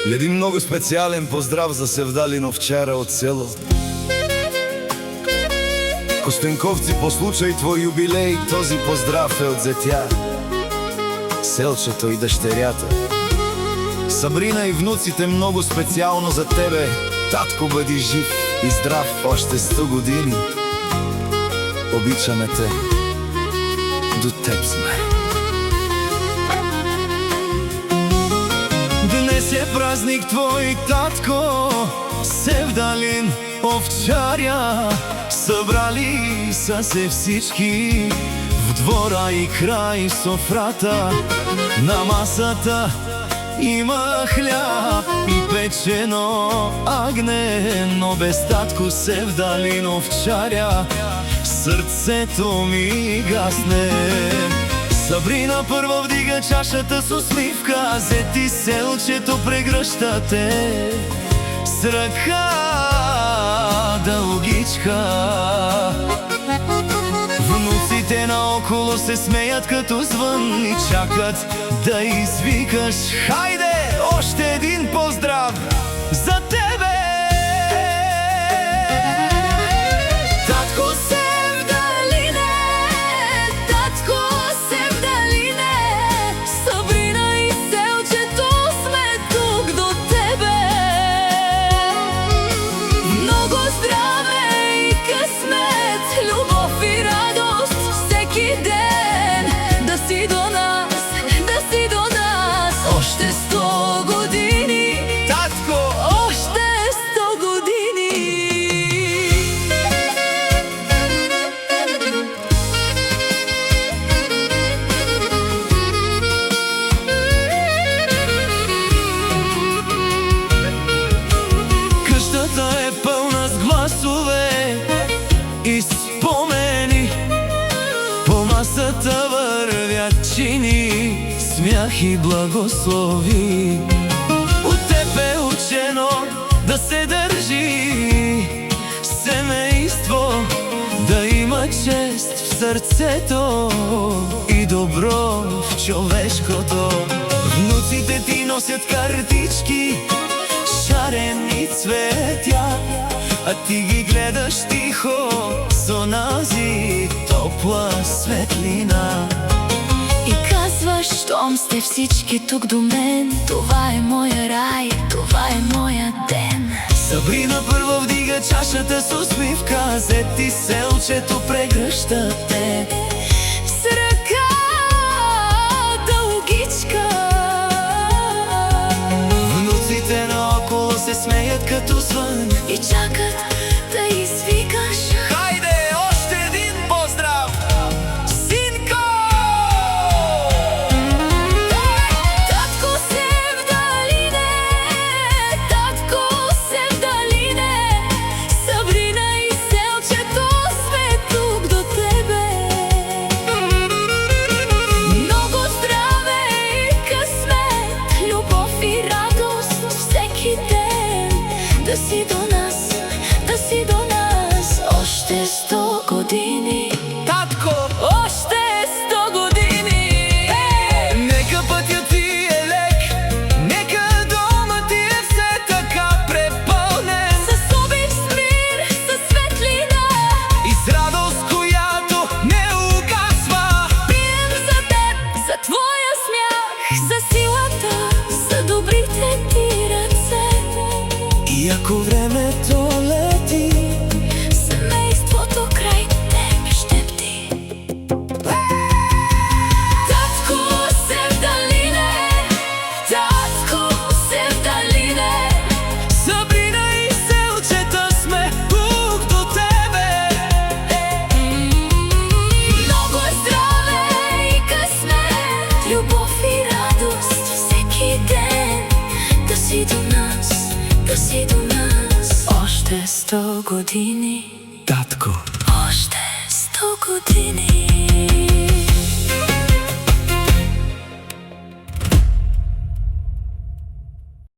Един много специален поздрав за Севдалино вчера от село Костенковци, по случай твой юбилей. Този поздрав е от зетя, селчето и дъщерята. Сабрина и внуците, много специално за тебе. Татко, бъди жив и здрав още 100 години. Обичаме те, до теб сме. Днес е празник твой, татко, Севдалин овчаря. Събрали са се всички в двора и край софрата. На масата има хляб и печено агне, но без татко Севдалин овчаря сърцето ми гасне. Сабрина първо вдига чашата с усмивка, зети селчето прегръща те с ръка дългичка. Внуците наоколо се смеят като звън и чакат да извикаш: хайде, още един поздрав за тебе! Татко Севдалине, татко Севдалине, Сабрина и селчето сме тук до тебе. Много здраве и късмет, любов и радост всеки ден да си до нас, да си до нас. Още 100 години, татко, още 100 години. Къщата е пълна с гласове и спомени. По масата вървят чини, смях и благослови. От теб е учено да се държи семейство, да има чест в сърцето и добро в човешкото. Внуците ти носят картички, шарени цветя, а ти ги гледаш тихо с онази топла светлина. И казваш: щом сте всички тук до мен, това е моя рай, това е моя ден. Сабрина първо вдига чашата с усмивка, зети селчето прегръща те С ръка дългичка. Внуците наоколо се смеят като звън И чакат да извикаш: хайде, още един поздрав, синко! татко Севдалине, татко Севдалине, Сабрина и селчето сме тук до тебе. Много здраве и късмет, любов и радост всеки ден да си до нас, да си до нас. Още 100 години, Татко, още 100 години. нека пътят ти е лек, нека домът ти е все така препълнен С обич, с мир, със светлина, и с радост, която не угасва. пием за теб, за твоя смях, за силата, за добрите ти ръце. И ако времето лети, Семейството край теб ще бди. Татко Севдалине, татко Севдалине, Сабрина и селчета сме тук до тебе. много здраве и късмет, любов и радост всеки ден да си до нас, да си до нас. Още 100 години, Татко, още 100 години.